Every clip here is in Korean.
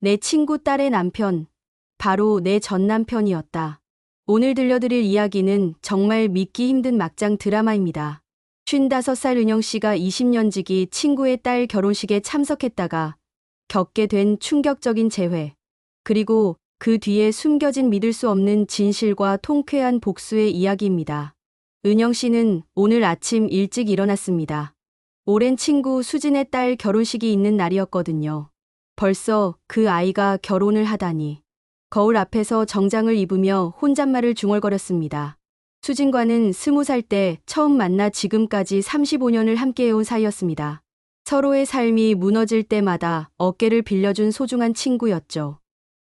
내 친구 딸의 남편, 바로 내 전 남편이었다. 오늘 들려드릴 이야기는 정말 믿기 힘든 막장 드라마입니다. 55살 은영 씨가 20년 지기 친구의 딸 결혼식에 참석했다가 겪게 된 충격적인 재회, 그리고 그 뒤에 숨겨진 믿을 수 없는 진실과 통쾌한 복수의 이야기입니다. 은영 씨는 오늘 아침 일찍 일어났습니다. 오랜 친구 수진의 딸 결혼식이 있는 날이었거든요. 벌써 그 아이가 결혼을 하다니. 거울 앞에서 정장을 입으며 혼잣말을 중얼거렸습니다. 수진과는 20살 때 처음 만나 지금까지 35년을 함께해온 사이였습니다. 서로의 삶이 무너질 때마다 어깨를 빌려준 소중한 친구였죠.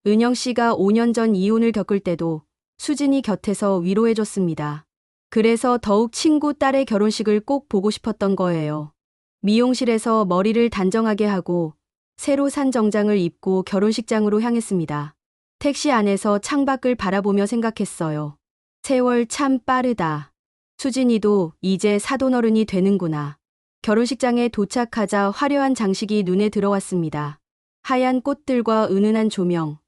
은영 씨가 5년 전 이혼을 겪을 때도 수진이 곁에서 위로해줬습니다. 그래서 더욱 친구 딸의 결혼식을 꼭 보고 싶었던 거예요. 미용실에서 머리를 단정하게 하고 새로 산 정장을 입고 결혼식장으로 향했습니다. 택시 안에서 창밖을 바라보며 생각했어요. 세월 참 빠르다. 수진이도 이제 사돈어른이 되는구나. 결혼식장에 도착하자 화려한 장식이 눈에 들어왔습니다. 하얀 꽃들과 은은한 조명,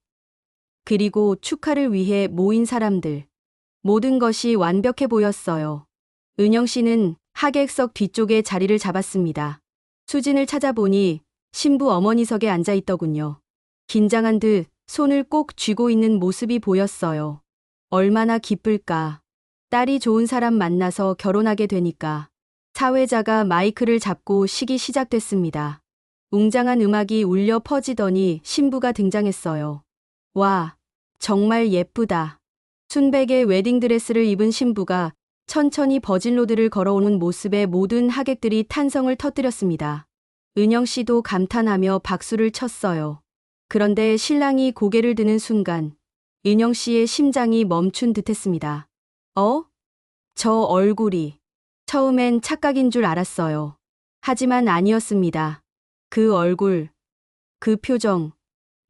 그리고 축하를 위해 모인 사람들. 모든 것이 완벽해 보였어요. 은영 씨는 하객석 뒤쪽에 자리를 잡았습니다. 수진을 찾아보니 신부 어머니석에 앉아 있더군요. 긴장한 듯 손을 꼭 쥐고 있는 모습이 보였어요. 얼마나 기쁠까. 딸이 좋은 사람 만나서 결혼하게 되니까. 사회자가 마이크를 잡고 식이 시작됐습니다. 웅장한 음악이 울려 퍼지더니 신부가 등장했어요. 와, 정말 예쁘다. 순백의 웨딩드레스를 입은 신부가 천천히 버진로드를 걸어오는 모습에 모든 하객들이 탄성을 터뜨렸습니다. 은영 씨도 감탄하며 박수를 쳤어요. 그런데 신랑이 고개를 드는 순간 은영 씨의 심장이 멈춘 듯했습니다. 저 얼굴이. 처음엔 착각인 줄 알았어요. 하지만 아니었습니다. 그 얼굴, 그 표정,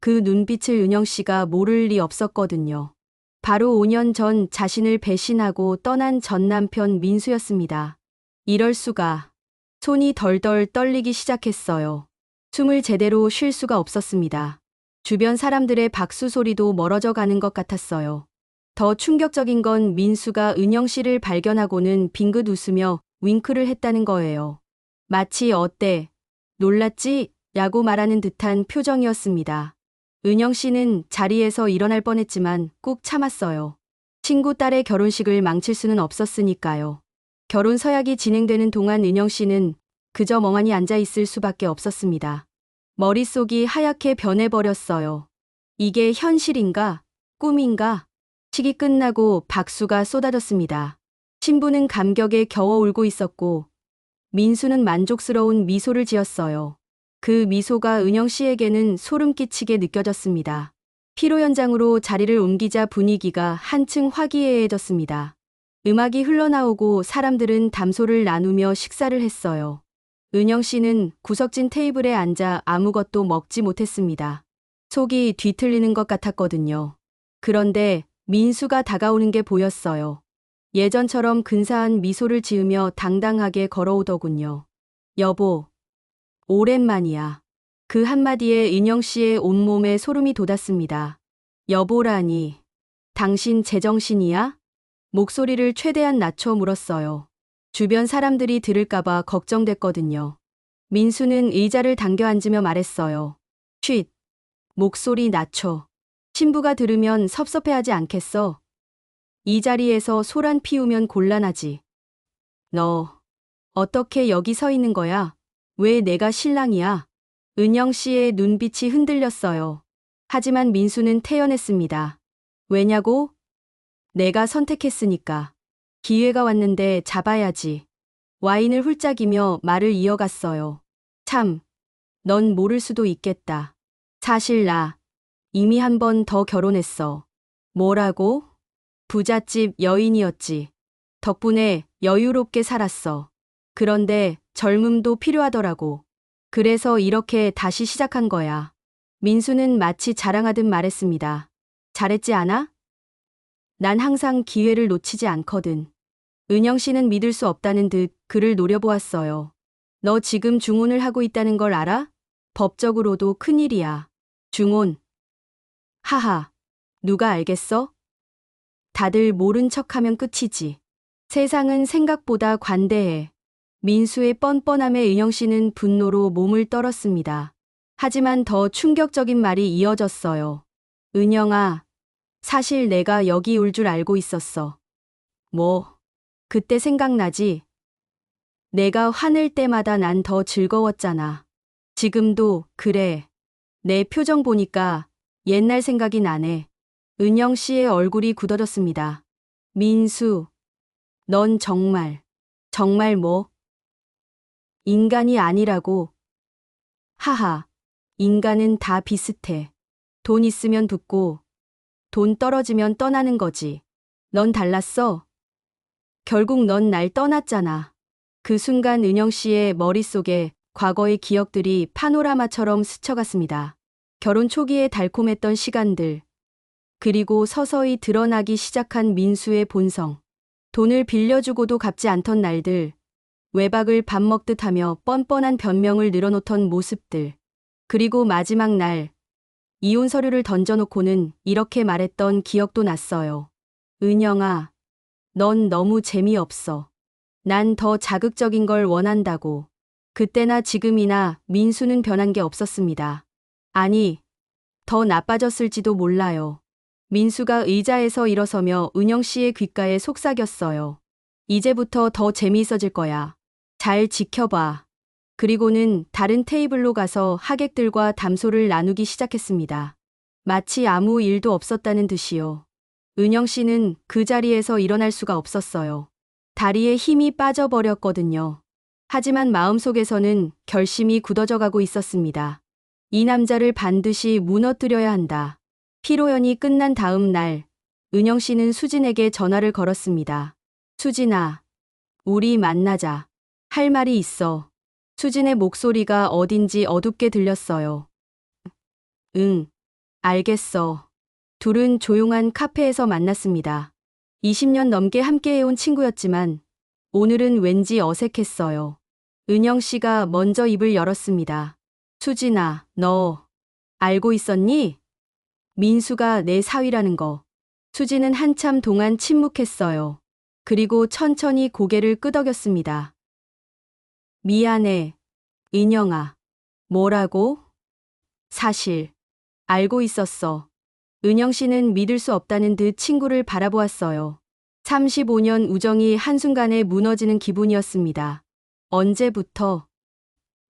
그 눈빛을 은영 씨가 모를 리 없었거든요. 바로 5년 전 자신을 배신하고 떠난 전 남편 민수였습니다. 이럴 수가. 손이 덜덜 떨리기 시작했어요. 숨을 제대로 쉴 수가 없었습니다. 주변 사람들의 박수 소리도 멀어져 가는 것 같았어요. 더 충격적인 건 민수가 은영 씨를 발견하고는 빙긋 웃으며 윙크를 했다는 거예요. 마치 어때? 놀랐지? 라고 말하는 듯한 표정이었습니다. 은영 씨는 자리에서 일어날 뻔했지만 꾹 참았어요. 친구 딸의 결혼식을 망칠 수는 없었으니까요. 결혼 서약이 진행되는 동안 은영 씨는 그저 멍하니 앉아 있을 수밖에 없었습니다. 머릿속이 하얗게 변해버렸어요. 이게 현실인가? 꿈인가? 식이 끝나고 박수가 쏟아졌습니다. 신부는 감격에 겨워 울고 있었고 민수는 만족스러운 미소를 지었어요. 그 미소가 은영 씨에게는 소름 끼치게 느껴졌습니다. 피로 연장으로 자리를 옮기자 분위기가 한층 화기애애해졌습니다. 음악이 흘러나오고 사람들은 담소를 나누며 식사를 했어요. 은영 씨는 구석진 테이블에 앉아 아무것도 먹지 못했습니다. 속이 뒤틀리는 것 같았거든요. 그런데 민수가 다가오는 게 보였어요. 예전처럼 근사한 미소를 지으며 당당하게 걸어오더군요. 여보, 오랜만이야. 그 한마디에 은영 씨의 온몸에 소름이 돋았습니다. 여보라니, 당신 제정신이야? 목소리를 최대한 낮춰 물었어요. 주변 사람들이 들을까봐 걱정됐거든요. 민수는 의자를 당겨 앉으며 말했어요. 쉿, 목소리 낮춰. 신부가 들으면 섭섭해하지 않겠어? 이 자리에서 소란 피우면 곤란하지. 너, 어떻게 여기 서 있는 거야? 왜 내가 신랑이야? 은영 씨의 눈빛이 흔들렸어요. 하지만 민수는 태연했습니다. 왜냐고? 내가 선택했으니까. 기회가 왔는데 잡아야지. 와인을 훌짝이며 말을 이어갔어요. 참, 넌 모를 수도 있겠다. 사실 나 이미 한 번 더 결혼했어. 뭐라고? 부잣집 여인이었지. 덕분에 여유롭게 살았어. 그런데 젊음도 필요하더라고. 그래서 이렇게 다시 시작한 거야. 민수는 마치 자랑하듯 말했습니다. 잘했지 않아? 난 항상 기회를 놓치지 않거든. 은영 씨는 믿을 수 없다는 듯 그를 노려보았어요. 너 지금 중혼을 하고 있다는 걸 알아? 법적으로도 큰일이야. 중혼. 하하. 누가 알겠어? 다들 모른 척하면 끝이지. 세상은 생각보다 관대해. 민수의 뻔뻔함에 은영 씨는 분노로 몸을 떨었습니다. 하지만 더 충격적인 말이 이어졌어요. 은영아, 사실 내가 여기 올 줄 알고 있었어. 뭐? 그때 생각나지? 내가 화낼 때마다 난 더 즐거웠잖아. 지금도 그래. 내 표정 보니까 옛날 생각이 나네. 은영 씨의 얼굴이 굳어졌습니다. 민수, 넌 정말 뭐? 인간이 아니라고. 하하, 인간은 다 비슷해. 돈 있으면 붙고, 돈 떨어지면 떠나는 거지. 넌 달랐어. 결국 넌 날 떠났잖아. 그 순간 은영 씨의 머릿속에 과거의 기억들이 파노라마처럼 스쳐갔습니다. 결혼 초기에 달콤했던 시간들, 그리고 서서히 드러나기 시작한 민수의 본성. 돈을 빌려주고도 갚지 않던 날들, 외박을 밥 먹듯 하며 뻔뻔한 변명을 늘어놓던 모습들. 그리고 마지막 날, 이혼 서류를 던져놓고는 이렇게 말했던 기억도 났어요. 은영아, 넌 너무 재미없어. 난 더 자극적인 걸 원한다고. 그때나 지금이나 민수는 변한 게 없었습니다. 아니, 더 나빠졌을지도 몰라요. 민수가 의자에서 일어서며 은영 씨의 귓가에 속삭였어요. 이제부터 더 재미있어질 거야. 잘 지켜봐. 그리고는 다른 테이블로 가서 하객들과 담소를 나누기 시작했습니다. 마치 아무 일도 없었다는 듯이요. 은영 씨는 그 자리에서 일어날 수가 없었어요. 다리에 힘이 빠져버렸거든요. 하지만 마음속에서는 결심이 굳어져 가고 있었습니다. 이 남자를 반드시 무너뜨려야 한다. 피로연이 끝난 다음 날, 은영 씨는 수진에게 전화를 걸었습니다. 수진아, 우리 만나자. 할 말이 있어. 수진의 목소리가 어딘지 어둡게 들렸어요. 응, 알겠어. 둘은 조용한 카페에서 만났습니다. 20년 넘게 함께해온 친구였지만 오늘은 왠지 어색했어요. 은영 씨가 먼저 입을 열었습니다. 수진아, 너 알고 있었니? 민수가 내 사위라는 거. 수진은 한참 동안 침묵했어요. 그리고 천천히 고개를 끄덕였습니다. 미안해, 은영아. 뭐라고? 사실 알고 있었어. 은영 씨는 믿을 수 없다는 듯 친구를 바라보았어요. 35년 우정이 한순간에 무너지는 기분이었습니다. 언제부터?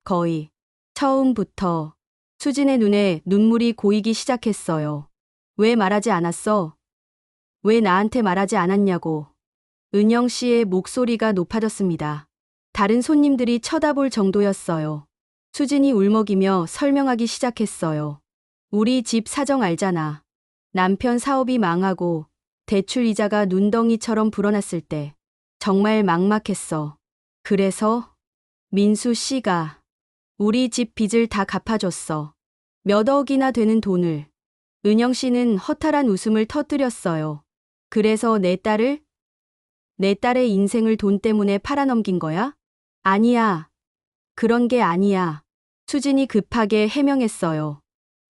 거의 처음부터. 수진의 눈에 눈물이 고이기 시작했어요. 왜 말하지 않았어? 왜 나한테 말하지 않았냐고. 은영 씨의 목소리가 높아졌습니다. 다른 손님들이 쳐다볼 정도였어요. 수진이 울먹이며 설명하기 시작했어요. 우리 집 사정 알잖아. 남편 사업이 망하고 대출 이자가 눈덩이처럼 불어났을 때 정말 막막했어. 그래서 민수 씨가 우리 집 빚을 다 갚아줬어. 몇 억이나 되는 돈을. 은영 씨는 허탈한 웃음을 터뜨렸어요. 그래서 내 딸의 인생을 돈 때문에 팔아넘긴 거야? 아니야. 그런 게 아니야. 수진이 급하게 해명했어요.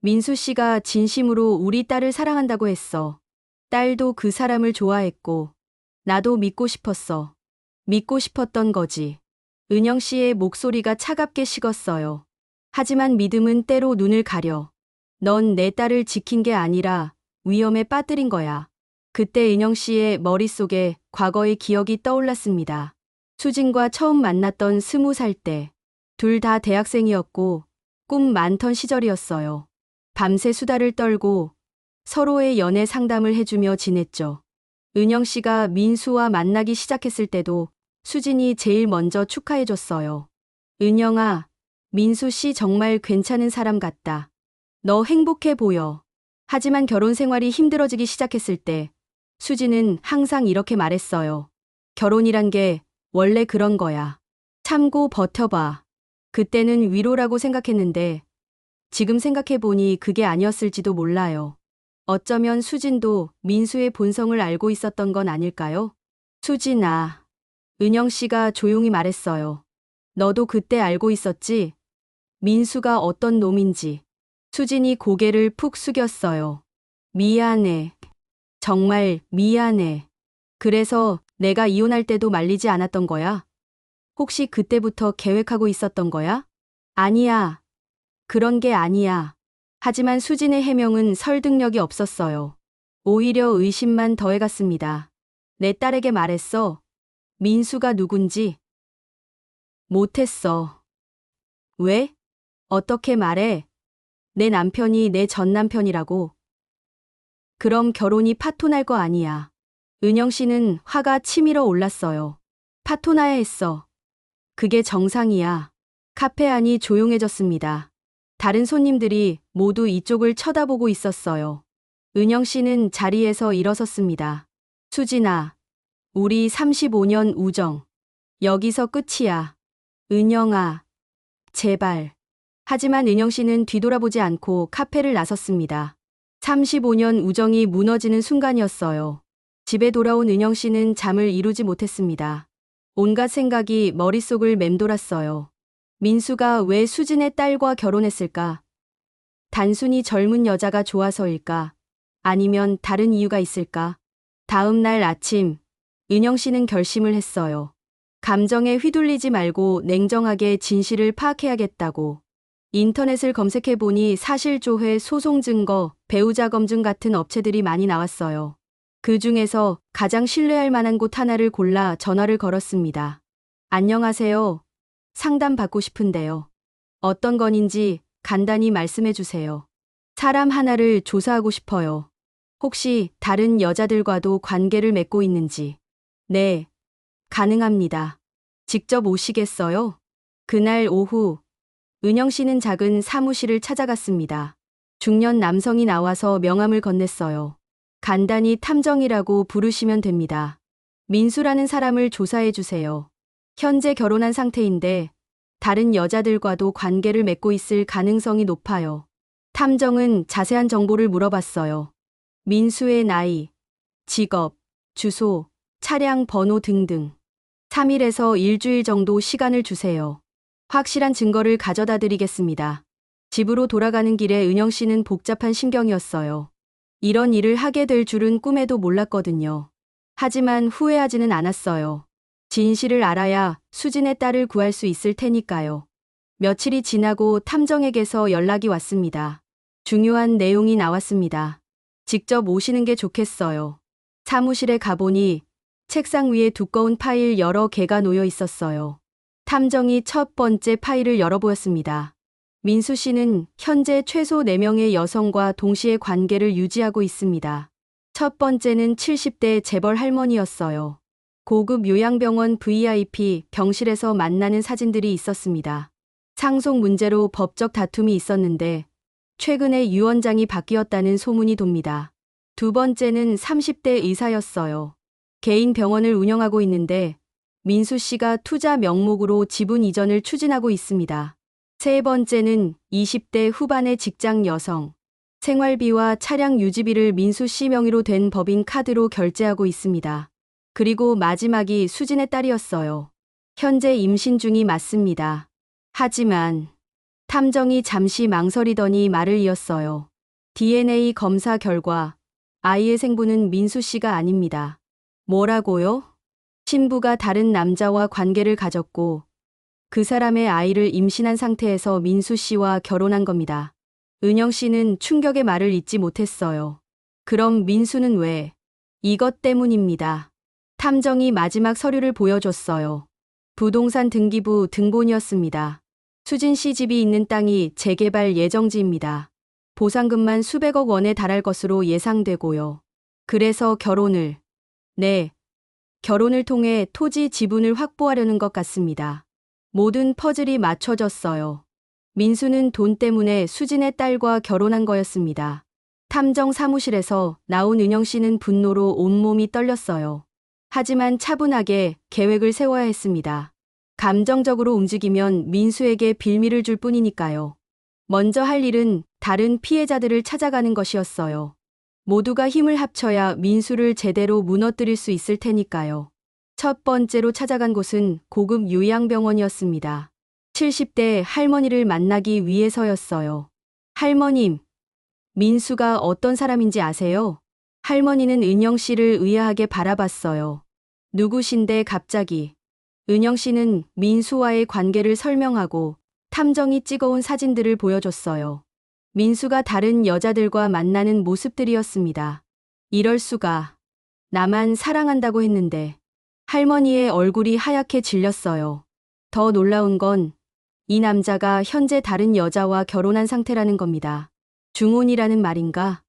민수 씨가 진심으로 우리 딸을 사랑한다고 했어. 딸도 그 사람을 좋아했고, 나도 믿고 싶었어. 믿고 싶었던 거지. 은영 씨의 목소리가 차갑게 식었어요. 하지만 믿음은 때로 눈을 가려. 넌 내 딸을 지킨 게 아니라 위험에 빠뜨린 거야. 그때 은영 씨의 머릿속에 과거의 기억이 떠올랐습니다. 수진과 처음 만났던 20살 때. 둘 다 대학생이었고 꿈 많던 시절이었어요. 밤새 수다를 떨고 서로의 연애 상담을 해주며 지냈죠. 은영 씨가 민수와 만나기 시작했을 때도 수진이 제일 먼저 축하해줬어요. 은영아, 민수 씨 정말 괜찮은 사람 같다. 너 행복해 보여. 하지만 결혼 생활이 힘들어지기 시작했을 때 수진은 항상 이렇게 말했어요. 결혼이란 게 원래 그런 거야. 참고 버텨봐. 그때는 위로라고 생각했는데 지금 생각해보니 그게 아니었을지도 몰라요. 어쩌면 수진도 민수의 본성을 알고 있었던 건 아닐까요? 수진아. 은영 씨가 조용히 말했어요. 너도 그때 알고 있었지? 민수가 어떤 놈인지. 수진이 고개를 푹 숙였어요. 미안해. 정말 미안해. 그래서 내가 이혼할 때도 말리지 않았던 거야? 혹시 그때부터 계획하고 있었던 거야? 아니야. 그런 게 아니야. 하지만 수진의 해명은 설득력이 없었어요. 오히려 의심만 더해갔습니다. 내 딸에게 말했어. 민수가 누군지. 못했어. 왜? 어떻게 말해? 내 남편이 내 전 남편이라고. 그럼 결혼이 파토날 거 아니야. 은영 씨는 화가 치밀어 올랐어요. 파토나야 했어. 그게 정상이야. 카페 안이 조용해졌습니다. 다른 손님들이 모두 이쪽을 쳐다보고 있었어요. 은영 씨는 자리에서 일어섰습니다. 수진아, 우리 35년 우정. 여기서 끝이야. 은영아, 제발. 하지만 은영 씨는 뒤돌아보지 않고 카페를 나섰습니다. 35년 우정이 무너지는 순간이었어요. 집에 돌아온 은영 씨는 잠을 이루지 못했습니다. 온갖 생각이 머릿속을 맴돌았어요. 민수가 왜 수진의 딸과 결혼했을까? 단순히 젊은 여자가 좋아서일까? 아니면 다른 이유가 있을까? 다음 날 아침, 은영 씨는 결심을 했어요. 감정에 휘둘리지 말고 냉정하게 진실을 파악해야겠다고. 인터넷을 검색해보니 사실조회, 소송증거, 배우자 검증 같은 업체들이 많이 나왔어요. 그 중에서 가장 신뢰할 만한 곳 하나를 골라 전화를 걸었습니다. 안녕하세요. 상담 받고 싶은데요. 어떤 건인지 간단히 말씀해 주세요. 사람 하나를 조사하고 싶어요. 혹시 다른 여자들과도 관계를 맺고 있는지. 네, 가능합니다. 직접 오시겠어요? 그날 오후, 은영 씨는 작은 사무실을 찾아갔습니다. 중년 남성이 나와서 명함을 건넸어요. 간단히 탐정이라고 부르시면 됩니다. 민수라는 사람을 조사해 주세요. 현재 결혼한 상태인데 다른 여자들과도 관계를 맺고 있을 가능성이 높아요. 탐정은 자세한 정보를 물어봤어요. 민수의 나이, 직업, 주소, 차량 번호 등등. 3일에서 일주일 정도 시간을 주세요. 확실한 증거를 가져다 드리겠습니다. 집으로 돌아가는 길에 은영 씨는 복잡한 심경이었어요. 이런 일을 하게 될 줄은 꿈에도 몰랐거든요. 하지만 후회하지는 않았어요. 진실을 알아야 수진의 딸을 구할 수 있을 테니까요. 며칠이 지나고 탐정에게서 연락이 왔습니다. 중요한 내용이 나왔습니다. 직접 오시는 게 좋겠어요. 사무실에 가보니 책상 위에 두꺼운 파일 여러 개가 놓여 있었어요. 탐정이 첫 번째 파일을 열어보였습니다. 민수 씨는 현재 최소 4명의 여성과 동시에 관계를 유지하고 있습니다. 첫 번째는 70대 재벌 할머니였어요. 고급 요양병원 VIP 병실에서 만나는 사진들이 있었습니다. 상속 문제로 법적 다툼이 있었는데 최근에 유언장이 바뀌었다는 소문이 돕니다. 두 번째는 30대 의사였어요. 개인 병원을 운영하고 있는데 민수 씨가 투자 명목으로 지분 이전을 추진하고 있습니다. 세 번째는 20대 후반의 직장 여성. 생활비와 차량 유지비를 민수 씨 명의로 된 법인 카드로 결제하고 있습니다. 그리고 마지막이 수진의 딸이었어요. 현재 임신 중이 맞습니다. 하지만 탐정이 잠시 망설이더니 말을 이었어요. DNA 검사 결과 아이의 생부는 민수 씨가 아닙니다. 뭐라고요? 신부가 다른 남자와 관계를 가졌고 그 사람의 아이를 임신한 상태에서 민수 씨와 결혼한 겁니다. 은영 씨는 충격의 말을 잇지 못했어요. 그럼 민수는 왜? 이것 때문입니다. 탐정이 마지막 서류를 보여줬어요. 부동산 등기부 등본이었습니다. 수진 씨 집이 있는 땅이 재개발 예정지입니다. 보상금만 수백억 원에 달할 것으로 예상되고요. 그래서 네, 결혼을 통해 토지 지분을 확보하려는 것 같습니다. 모든 퍼즐이 맞춰졌어요. 민수는 돈 때문에 수진의 딸과 결혼한 거였습니다. 탐정 사무실에서 나온 은영 씨는 분노로 온몸이 떨렸어요. 하지만 차분하게 계획을 세워야 했습니다. 감정적으로 움직이면 민수에게 빌미를 줄 뿐이니까요. 먼저 할 일은 다른 피해자들을 찾아가는 것이었어요. 모두가 힘을 합쳐야 민수를 제대로 무너뜨릴 수 있을 테니까요. 첫 번째로 찾아간 곳은 고급 요양병원이었습니다. 70대 할머니를 만나기 위해서였어요. 할머님, 민수가 어떤 사람인지 아세요? 할머니는 은영 씨를 의아하게 바라봤어요. 누구신데 갑자기? 은영 씨는 민수와의 관계를 설명하고 탐정이 찍어온 사진들을 보여줬어요. 민수가 다른 여자들과 만나는 모습들이었습니다. 이럴 수가. 나만 사랑한다고 했는데. 할머니의 얼굴이 하얗게 질렸어요. 더 놀라운 건 이 남자가 현재 다른 여자와 결혼한 상태라는 겁니다. 중혼이라는 말인가?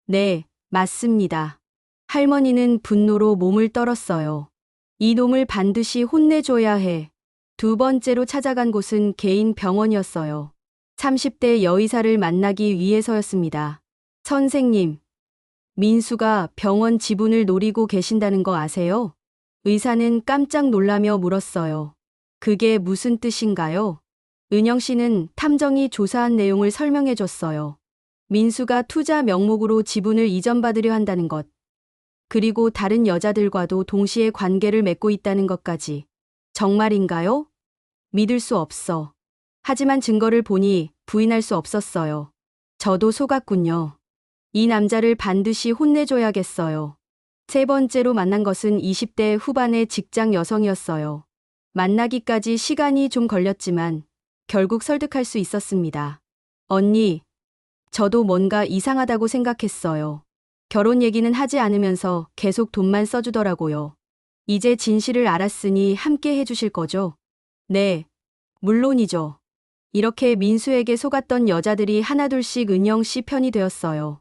네, 맞습니다. 할머니는 분노로 몸을 떨었어요. 이 놈을 반드시 혼내줘야 해. 두 번째로 찾아간 곳은 개인 병원이었어요. 30대 여의사를 만나기 위해서였습니다. 선생님, 민수가 병원 지분을 노리고 계신다는 거 아세요? 의사는 깜짝 놀라며 물었어요. 그게 무슨 뜻인가요? 은영 씨는 탐정이 조사한 내용을 설명해 줬어요. 민수가 투자 명목으로 지분을 이전받으려 한다는 것. 그리고 다른 여자들과도 동시에 관계를 맺고 있다는 것까지. 정말인가요? 믿을 수 없어. 하지만 증거를 보니 부인할 수 없었어요. 저도 속았군요. 이 남자를 반드시 혼내줘야겠어요. 세 번째로 만난 것은 20대 후반의 직장 여성이었어요. 만나기까지 시간이 좀 걸렸지만 결국 설득할 수 있었습니다. 언니, 저도 뭔가 이상하다고 생각했어요. 결혼 얘기는 하지 않으면서 계속 돈만 써주더라고요. 이제 진실을 알았으니 함께 해주실 거죠? 네, 물론이죠. 이렇게 민수에게 속았던 여자들이 하나둘씩 은영 씨 편이 되었어요.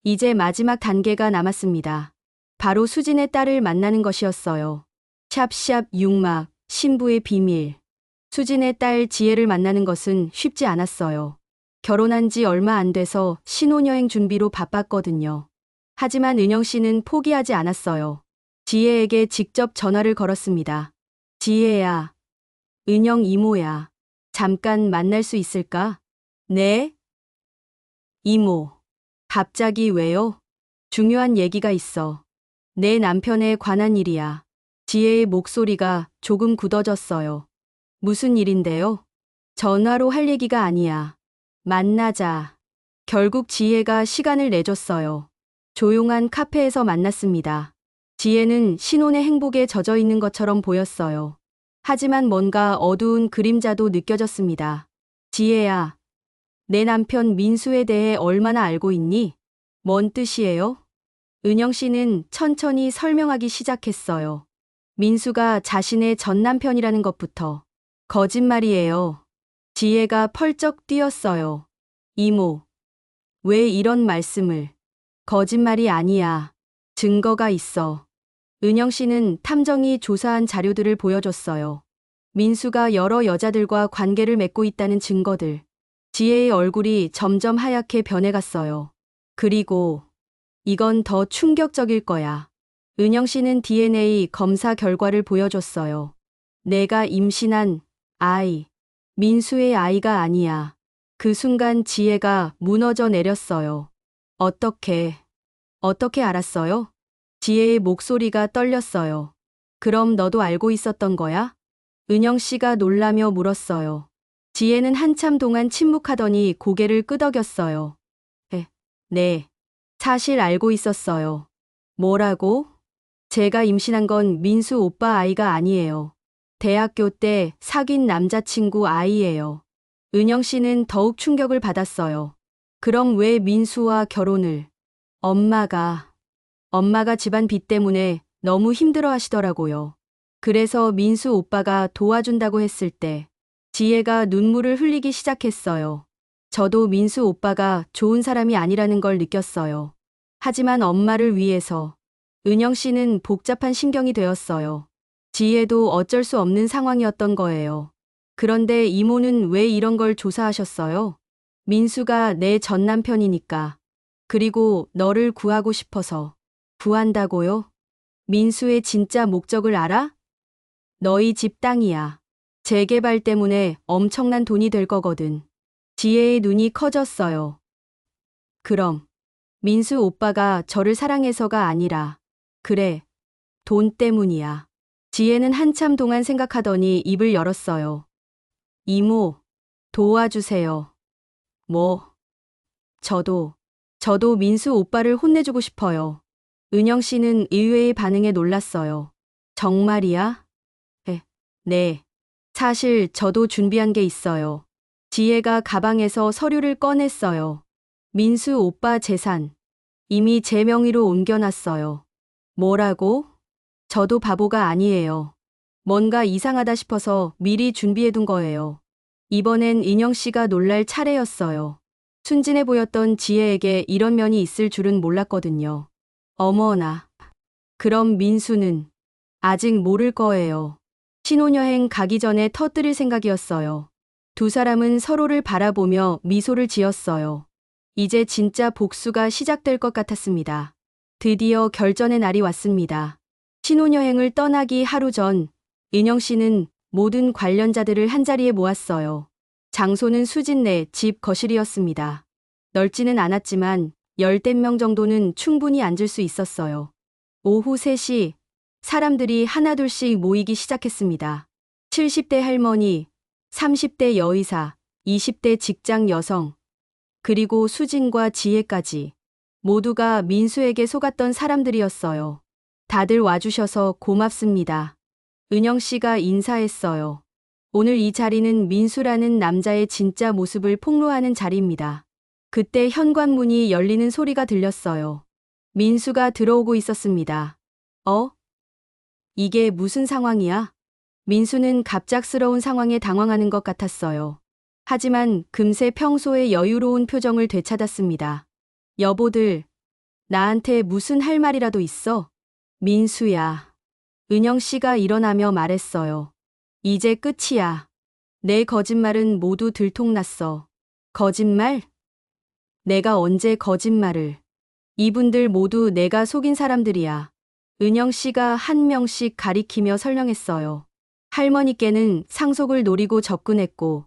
이제 마지막 단계가 남았습니다. 바로 수진의 딸을 만나는 것이었어요. 샵샵 6막, 신부의 비밀. 수진의 딸 지혜를 만나는 것은 쉽지 않았어요. 결혼한 지 얼마 안 돼서 신혼여행 준비로 바빴거든요. 하지만 은영 씨는 포기하지 않았어요. 지혜에게 직접 전화를 걸었습니다. 지혜야, 은영 이모야. 잠깐 만날 수 있을까? 네? 이모. 갑자기 왜요? 중요한 얘기가 있어. 내 남편에 관한 일이야. 지혜의 목소리가 조금 굳어졌어요. 무슨 일인데요? 전화로 할 얘기가 아니야. 만나자. 결국 지혜가 시간을 내줬어요. 조용한 카페에서 만났습니다. 지혜는 신혼의 행복에 젖어 있는 것처럼 보였어요. 하지만 뭔가 어두운 그림자도 느껴졌습니다. 지혜야, 내 남편 민수에 대해 얼마나 알고 있니? 뭔 뜻이에요? 은영 씨는 천천히 설명하기 시작했어요. 민수가 자신의 전 남편이라는 것부터. 거짓말이에요. 지혜가 펄쩍 뛰었어요. 이모, 왜 이런 말씀을? 거짓말이 아니야. 증거가 있어. 은영 씨는 탐정이 조사한 자료들을 보여줬어요. 민수가 여러 여자들과 관계를 맺고 있다는 증거들. 지혜의 얼굴이 점점 하얗게 변해갔어요. 그리고 이건 더 충격적일 거야. 은영 씨는 DNA 검사 결과를 보여줬어요. 내가 임신한 아이, 민수의 아이가 아니야. 그 순간 지혜가 무너져 내렸어요. 어떻게 알았어요? 지혜의 목소리가 떨렸어요. 그럼 너도 알고 있었던 거야? 은영 씨가 놀라며 물었어요. 지혜는 한참 동안 침묵하더니 고개를 끄덕였어요. 네. 사실 알고 있었어요. 뭐라고? 제가 임신한 건 민수 오빠 아이가 아니에요. 대학교 때 사귄 남자친구 아이예요. 은영 씨는 더욱 충격을 받았어요. 그럼 왜 민수와 결혼을? 엄마가 집안 빚 때문에 너무 힘들어 하시더라고요. 그래서 민수 오빠가 도와준다고 했을 때 지혜가 눈물을 흘리기 시작했어요. 저도 민수 오빠가 좋은 사람이 아니라는 걸 느꼈어요. 하지만 엄마를 위해서 은영 씨는 복잡한 심경이 되었어요. 지혜도 어쩔 수 없는 상황이었던 거예요. 그런데 이모는 왜 이런 걸 조사하셨어요? 민수가 내 전 남편이니까. 그리고 너를 구하고 싶어서. 구한다고요? 민수의 진짜 목적을 알아? 너희 집 땅이야. 재개발 때문에 엄청난 돈이 될 거거든. 지혜의 눈이 커졌어요. 그럼 민수 오빠가 저를 사랑해서가 아니라 그래, 돈 때문이야. 지혜는 한참 동안 생각하더니 입을 열었어요. 이모, 도와주세요. 뭐? 저도 저도 민수 오빠를 혼내주고 싶어요. 은영 씨는 의외의 반응에 놀랐어요. 정말이야? 네. 사실 저도 준비한 게 있어요. 지혜가 가방에서 서류를 꺼냈어요. 민수 오빠 재산. 이미 제 명의로 옮겨놨어요. 뭐라고? 저도 바보가 아니에요. 뭔가 이상하다 싶어서 미리 준비해둔 거예요. 이번엔 인영 씨가 놀랄 차례였어요. 순진해 보였던 지혜에게 이런 면이 있을 줄은 몰랐거든요. 어머나. 그럼 민수는 아직 모를 거예요. 신혼여행 가기 전에 터뜨릴 생각이었어요. 두 사람은 서로를 바라보며 미소를 지었어요. 이제 진짜 복수가 시작될 것 같았습니다. 드디어 결전의 날이 왔습니다. 신혼여행을 떠나기 하루 전, 인영 씨는 모든 관련자들을 한자리에 모았어요. 장소는 수진네 집 거실이었습니다. 넓지는 않았지만 열댓 명 정도는 충분히 앉을 수 있었어요. 오후 3시, 사람들이 하나둘씩 모이기 시작했습니다. 70대 할머니, 30대 여의사, 20대 직장 여성, 그리고 수진과 지혜까지 모두가 민수에게 속았던 사람들이었어요. 다들 와주셔서 고맙습니다. 은영 씨가 인사했어요. 오늘 이 자리는 민수라는 남자의 진짜 모습을 폭로하는 자리입니다. 그때 현관문이 열리는 소리가 들렸어요. 민수가 들어오고 있었습니다. 이게 무슨 상황이야? 민수는 갑작스러운 상황에 당황하는 것 같았어요. 하지만 금세 평소의 여유로운 표정을 되찾았습니다. 여보들, 나한테 무슨 할 말이라도 있어? 민수야. 은영 씨가 일어나며 말했어요. 이제 끝이야. 내 거짓말은 모두 들통났어. 거짓말? 내가 언제 거짓말을. 이분들 모두 내가 속인 사람들이야. 은영 씨가 한 명씩 가리키며 설명했어요. 할머니께는 상속을 노리고 접근했고,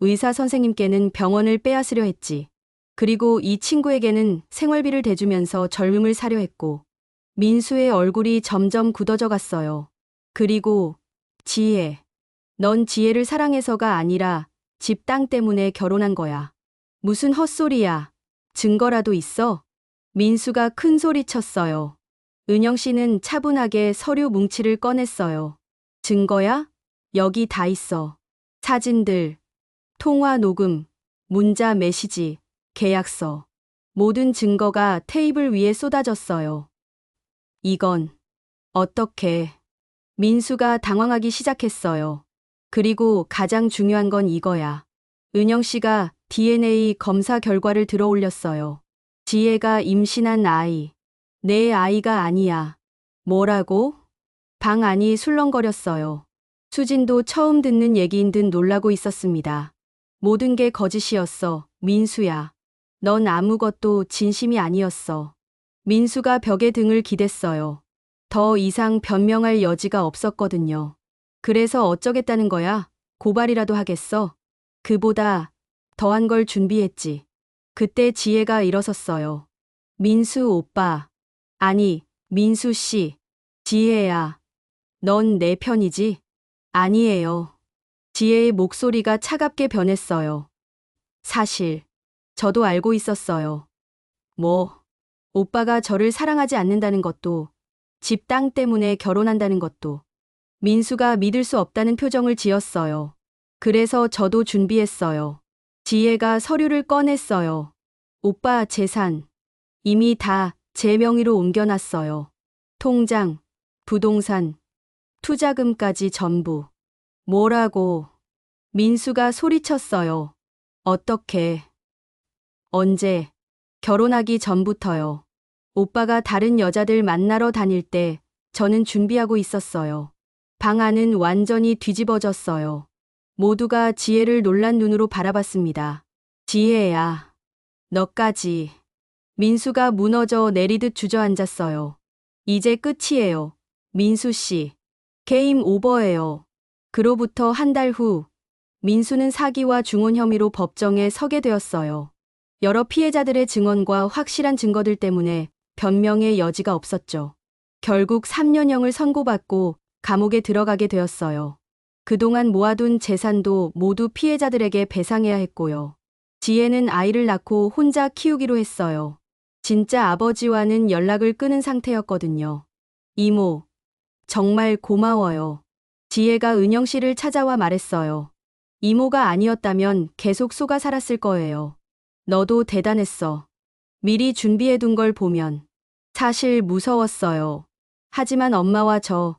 의사 선생님께는 병원을 빼앗으려 했지. 그리고 이 친구에게는 생활비를 대주면서 젊음을 사려 했고, 민수의 얼굴이 점점 굳어져 갔어요. 그리고 지혜. 넌 지혜를 사랑해서가 아니라 집 땅 때문에 결혼한 거야. 무슨 헛소리야. 증거라도 있어? 민수가 큰 소리 쳤어요. 은영 씨는 차분하게 서류 뭉치를 꺼냈어요. 증거야? 여기 다 있어. 사진들, 통화 녹음, 문자 메시지, 계약서. 모든 증거가 테이블 위에 쏟아졌어요. 이건 어떻게? 민수가 당황하기 시작했어요. 그리고 가장 중요한 건 이거야. 은영 씨가 DNA 검사 결과를 들어 올렸어요. 지혜가 임신한 아이. 내 아이가 아니야. 뭐라고? 방 안이 술렁거렸어요. 수진도 처음 듣는 얘기인 듯 놀라고 있었습니다. 모든 게 거짓이었어, 민수야. 넌 아무것도 진심이 아니었어. 민수가 벽에 등을 기댔어요. 더 이상 변명할 여지가 없었거든요. 그래서 어쩌겠다는 거야? 고발이라도 하겠어? 그보다 더한 걸 준비했지. 그때 지혜가 일어섰어요. 민수 오빠. 아니, 민수 씨. 지혜야. 넌 내 편이지? 아니에요. 지혜의 목소리가 차갑게 변했어요. 사실, 저도 알고 있었어요. 오빠가 저를 사랑하지 않는다는 것도, 집 땅 때문에 결혼한다는 것도. 민수가 믿을 수 없다는 표정을 지었어요. 그래서 저도 준비했어요. 지혜가 서류를 꺼냈어요. 오빠 재산. 이미 다 제 명의로 옮겨놨어요. 통장, 부동산, 투자금까지 전부. 뭐라고? 민수가 소리쳤어요. 어떻게? 언제? 결혼하기 전부터요. 오빠가 다른 여자들 만나러 다닐 때 저는 준비하고 있었어요. 방 안은 완전히 뒤집어졌어요. 모두가 지혜를 놀란 눈으로 바라봤습니다. 지혜야. 너까지. 민수가 무너져 내리듯 주저앉았어요. 이제 끝이에요. 민수 씨. 게임 오버예요. 그로부터 한 달 후, 민수는 사기와 중혼 혐의로 법정에 서게 되었어요. 여러 피해자들의 증언과 확실한 증거들 때문에 변명의 여지가 없었죠. 결국 3년형을 선고받고 감옥에 들어가게 되었어요. 그동안 모아둔 재산도 모두 피해자들에게 배상해야 했고요. 지혜는 아이를 낳고 혼자 키우기로 했어요. 진짜 아버지와는 연락을 끊은 상태였거든요. 이모, 정말 고마워요. 지혜가 은영 씨를 찾아와 말했어요. 이모가 아니었다면 계속 속아 살았을 거예요. 너도 대단했어. 미리 준비해둔 걸 보면. 사실 무서웠어요. 하지만 엄마와 저,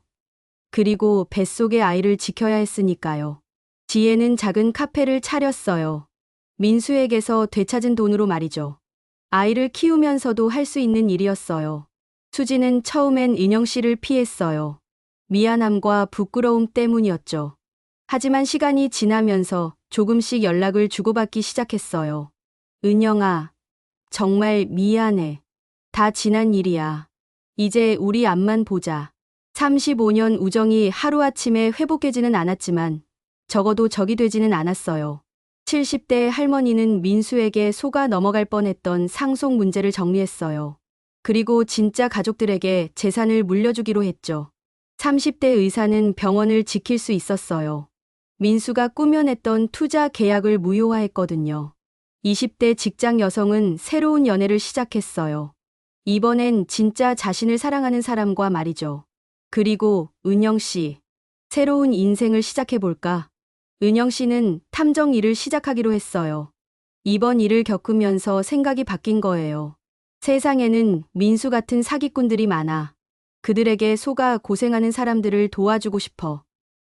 그리고 뱃속의 아이를 지켜야 했으니까요. 지혜는 작은 카페를 차렸어요. 민수에게서 되찾은 돈으로 말이죠. 아이를 키우면서도 할 수 있는 일이었어요. 수지는 처음엔 은영 씨를 피했어요. 미안함과 부끄러움 때문이었죠. 하지만 시간이 지나면서 조금씩 연락을 주고받기 시작했어요. 은영아, 정말 미안해. 다 지난 일이야. 이제 우리 앞만 보자. 35년 우정이 하루아침에 회복되지는 않았지만 적어도 적이 되지는 않았어요. 70대 할머니는 민수에게 속아 넘어갈 뻔했던 상속 문제를 정리했어요. 그리고 진짜 가족들에게 재산을 물려주기로 했죠. 30대 의사는 병원을 지킬 수 있었어요. 민수가 꾸며냈던 투자 계약을 무효화했거든요. 20대 직장 여성은 새로운 연애를 시작했어요. 이번엔 진짜 자신을 사랑하는 사람과 말이죠. 그리고 은영 씨, 새로운 인생을 시작해볼까? 은영 씨는 탐정 일을 시작하기로 했어요. 이번 일을 겪으면서 생각이 바뀐 거예요. 세상에는 민수 같은 사기꾼들이 많아. 그들에게 속아 고생하는 사람들을 도와주고 싶어.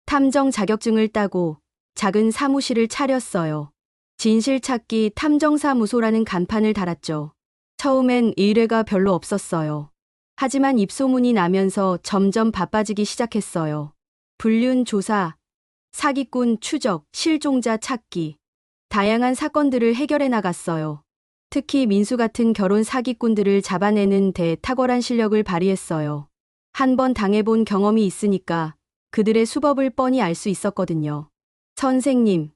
탐정 자격증을 따고 작은 사무실을 차렸어요. 진실찾기 탐정사무소라는 간판을 달았죠. 처음엔 의뢰가 별로 없었어요. 하지만 입소문이 나면서 점점 바빠지기 시작했어요. 불륜 조사, 사기꾼 추적, 실종자 찾기. 다양한 사건들을 해결해 나갔어요. 특히 민수 같은 결혼 사기꾼들을 잡아내는 데 탁월한 실력을 발휘했어요. 한 번 당해본 경험이 있으니까 그들의 수법을 뻔히 알 수 있었거든요. 선생님,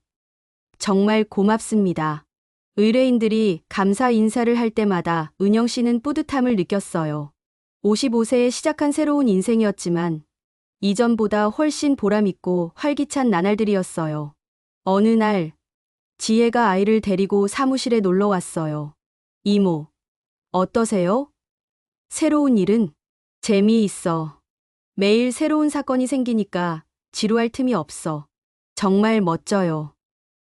정말 고맙습니다. 의뢰인들이 감사 인사를 할 때마다 은영 씨는 뿌듯함을 느꼈어요. 55세에 시작한 새로운 인생이었지만 이전보다 훨씬 보람있고 활기찬 나날들이었어요. 어느 날 지혜가 아이를 데리고 사무실에 놀러 왔어요. 이모, 어떠세요? 새로운 일은? 재미있어. 매일 새로운 사건이 생기니까 지루할 틈이 없어. 정말 멋져요.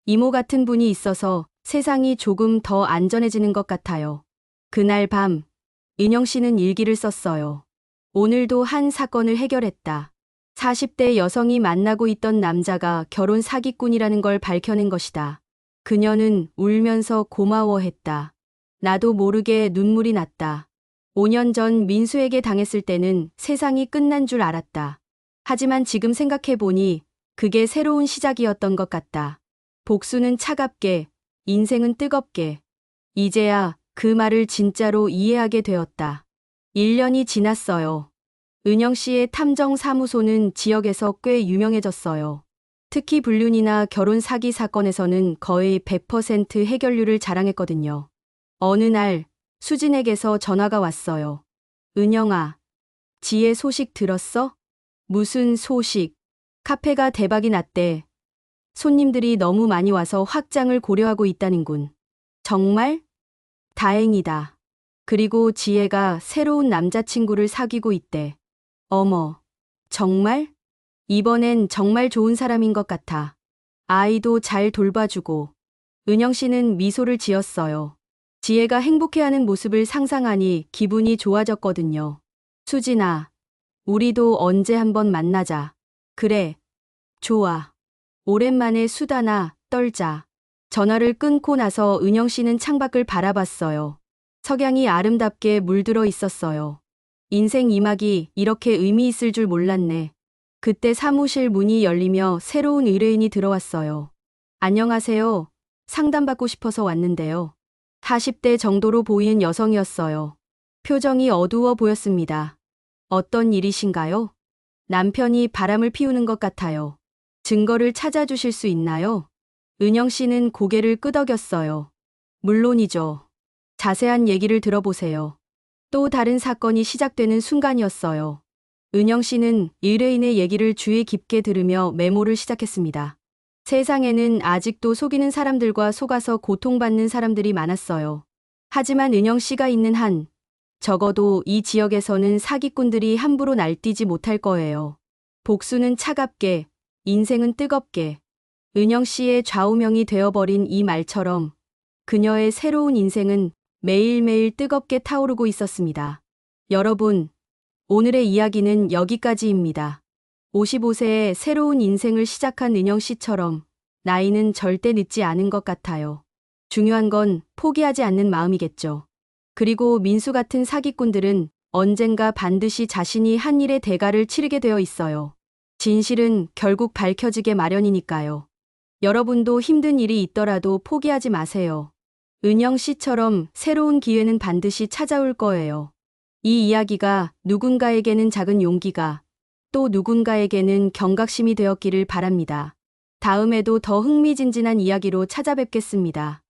이모 같은 분이 있어서 세상이 조금 더 안전해지는 것 같아요. 그날 밤, 은영 씨는 일기를 썼어요. 오늘도 한 사건을 해결했다. 40대 여성이 만나고 있던 남자가 결혼 사기꾼이라는 걸 밝혀낸 것이다. 그녀는 울면서 고마워했다. 나도 모르게 눈물이 났다. 5년 전 민수에게 당했을 때는 세상이 끝난 줄 알았다. 하지만 지금 생각해보니 그게 새로운 시작이었던 것 같다. 복수는 차갑게, 인생은 뜨겁게. 이제야 그 말을 진짜로 이해하게 되었다. 1년이 지났어요. 은영 씨의 탐정사무소는 지역에서 꽤 유명해졌어요. 특히 불륜이나 결혼 사기 사건에서는 거의 100% 해결률을 자랑했거든요. 어느 날 수진에게서 전화가 왔어요. 은영아, 지혜 소식 들었어? 무슨 소식? 카페가 대박이 났대. 손님들이 너무 많이 와서 확장을 고려하고 있다는군. 정말? 다행이다. 그리고 지혜가 새로운 남자친구를 사귀고 있대. 어머, 정말? 이번엔 정말 좋은 사람인 것 같아. 아이도 잘 돌봐주고. 은영 씨는 미소를 지었어요. 지혜가 행복해하는 모습을 상상하니 기분이 좋아졌거든요. 수진아, 우리도 언제 한번 만나자. 그래, 좋아. 오랜만에 수다나 떨자. 전화를 끊고 나서 은영 씨는 창밖을 바라봤어요. 석양이 아름답게 물들어 있었어요. 인생 2막이 이렇게 의미 있을 줄 몰랐네. 그때 사무실 문이 열리며 새로운 의뢰인이 들어왔어요. 안녕하세요. 상담받고 싶어서 왔는데요. 40대 정도로 보이는 여성이었어요. 표정이 어두워 보였습니다. 어떤 일이신가요? 남편이 바람을 피우는 것 같아요. 증거를 찾아주실 수 있나요? 은영 씨는 고개를 끄덕였어요. 물론이죠. 자세한 얘기를 들어보세요. 또 다른 사건이 시작되는 순간이었어요. 은영 씨는 의뢰인의 얘기를 주의 깊게 들으며 메모를 시작했습니다. 세상에는 아직도 속이는 사람들과 속아서 고통받는 사람들이 많았어요. 하지만 은영 씨가 있는 한, 적어도 이 지역에서는 사기꾼들이 함부로 날뛰지 못할 거예요. 복수는 차갑게, 인생은 뜨겁게. 은영 씨의 좌우명이 되어버린 이 말처럼 그녀의 새로운 인생은 매일매일 뜨겁게 타오르고 있었습니다. 여러분, 오늘의 이야기는 여기까지입니다. 55세에 새로운 인생을 시작한 은영 씨처럼 나이는 절대 늦지 않은 것 같아요. 중요한 건 포기하지 않는 마음이겠죠. 그리고 민수 같은 사기꾼들은 언젠가 반드시 자신이 한 일의 대가를 치르게 되어 있어요. 진실은 결국 밝혀지게 마련이니까요. 여러분도 힘든 일이 있더라도 포기하지 마세요. 은영 씨처럼 새로운 기회는 반드시 찾아올 거예요. 이 이야기가 누군가에게는 작은 용기가, 또 누군가에게는 경각심이 되었기를 바랍니다. 다음에도 더 흥미진진한 이야기로 찾아뵙겠습니다.